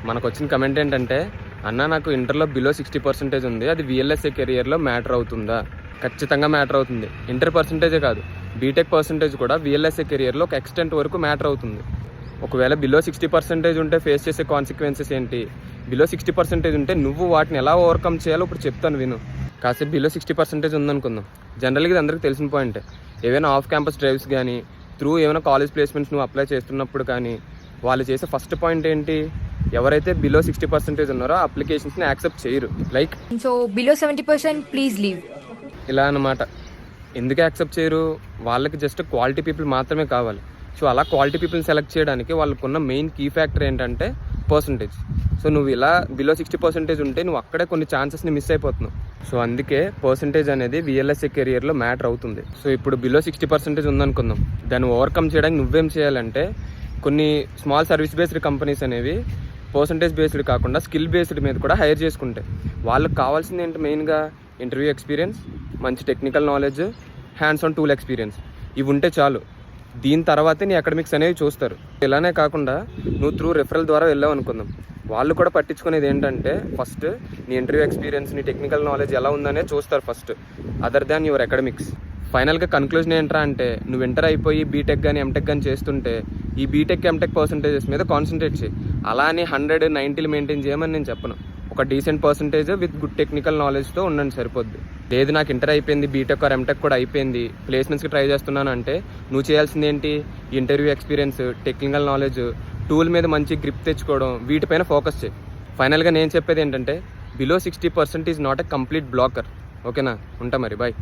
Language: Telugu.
మనకు వచ్చిన కమెంట్ ఏంటంటే, అన్న నాకు ఇంటర్లో బిలో 60% ఉంది, అది VLSA కెరియర్లో మ్యాటర్ అవుతుందా? ఖచ్చితంగా మ్యాటర్ అవుతుంది. ఇంటర్ పర్సంటేజే కాదు, బీటెక్ పర్సంటేజ్ కూడా VLSA కెరియర్లో ఒక ఎక్స్టెంట్ వరకు మ్యాటర్ అవుతుంది. ఒకవేళ బిలో 60% ఉంటే ఫేస్ చేసే కాన్సిక్వెన్సెస్ ఏంటి, బిలో 60% ఉంటే నువ్వు వాటిని ఎలా ఓవర్కమ్ చేయాలో ఇప్పుడు చెప్తాను విను. కాసేపు బిలో 60% ఉందనుకుందాం. జనరల్గా ఇది అందరికీ తెలిసిన పాయింటే. ఏవైనా ఆఫ్ క్యాంపస్ డ్రైవ్స్ కానీ త్రూ ఏమైనా కాలేజ్ ప్లేస్మెంట్స్ నువ్వు అప్లై చేస్తున్నప్పుడు కానీ వాళ్ళు చేసే ఫస్ట్ పాయింట్ ఏంటి, ఎవరైతే బిలో 60% ఉన్నారో అప్లికేషన్స్ని యాక్సెప్ట్ చేయరు. Like so below 70% please leave ఇలా అన్నమాట. ఎందుకు యాక్సెప్ట్ చేయరు? వాళ్ళకి జస్ట్ క్వాలిటీ పీపుల్ మాత్రమే కావాలి. సో అలా క్వాలిటీ పీపుల్ని సెలెక్ట్ చేయడానికి వాళ్ళకున్న మెయిన్ కీ ఫ్యాక్టర్ ఏంటంటే పర్సంటేజ్. సో నువ్వు ఇలా బిలో 60% ఉంటే నువ్వు అక్కడే కొన్ని ఛాన్సెస్ని మిస్ అయిపోతున్నావు. సో అందుకే పర్సంటేజ్ అనేది VLSA కెరియర్లో మ్యాటర్ అవుతుంది. సో ఇప్పుడు బిలో 60% ఉందనుకుందాం. దాన్ని ఓవర్కమ్ చేయడానికి నువ్వేం చేయాలంటే, కొన్ని స్మాల్ సర్వీస్ బేస్డ్ కంపెనీస్ అనేవి పర్సంటేజ్ బేస్డ్ కాకుండా స్కిల్ బేస్డ్ మీద కూడా హైర్ చేసుకుంటాయి. వాళ్ళకి కావాల్సింది ఏంటి, మెయిన్గా ఇంటర్వ్యూ ఎక్స్పీరియన్స్, మంచి technical knowledge, hands on tool experience. ఇవి ఉంటే చాలు. దీని తర్వాతే నీ అకాడమిక్స్ అనేవి చూస్తారు. ఇలానే కాకుండా నువ్వు త్రూ రెఫరల్ ద్వారా వెళ్ళావు అనుకుందాం, వాళ్ళు కూడా పట్టించుకునేది ఏంటంటే ఫస్ట్ నీ ఇంటర్వ్యూ ఎక్స్పీరియన్స్, నీ టెక్నికల్ నాలెడ్జ్ ఎలా ఉందనే చూస్తారు first, other than your academics. ఫైనల్గా కన్క్లూజన్ ఏంట్రా అంటే, నువ్వు ఇంటర్ అయిపోయి బీటెక్ కానీ ఎంటెక్ కానీ చేస్తుంటే ఈ బీటెక్ ఎంటెక్ పర్సంటేజెస్ మీద కాన్సన్ట్రేట్ చేయి. అలా అని 100, 90 మెయింటైన్ చేయమని నేను చెప్పను. ఒక decent percentage with good technical నాలెడ్జ్తో ఉండండి సరిపోద్ది. లేదు నాకు ఇంటర్ అయిపోయింది, బీటెక్ ఆర్ ఎంటెక్ కూడా అయిపోయింది, ప్లేస్మెంట్స్కి ట్రై చేస్తున్నాను అంటే నువ్వు చేయాల్సింది ఏంటి, interview experience, technical knowledge, tool మీద మంచి గ్రిప్ తెచ్చుకోవడం, వీటిపైన ఫోకస్ చేయి. ఫైనల్గా నేను చెప్పేది ఏంటంటే, below 60% is not a complete blocker. ఓకేనా? ఉంటా మరి, బాయ్.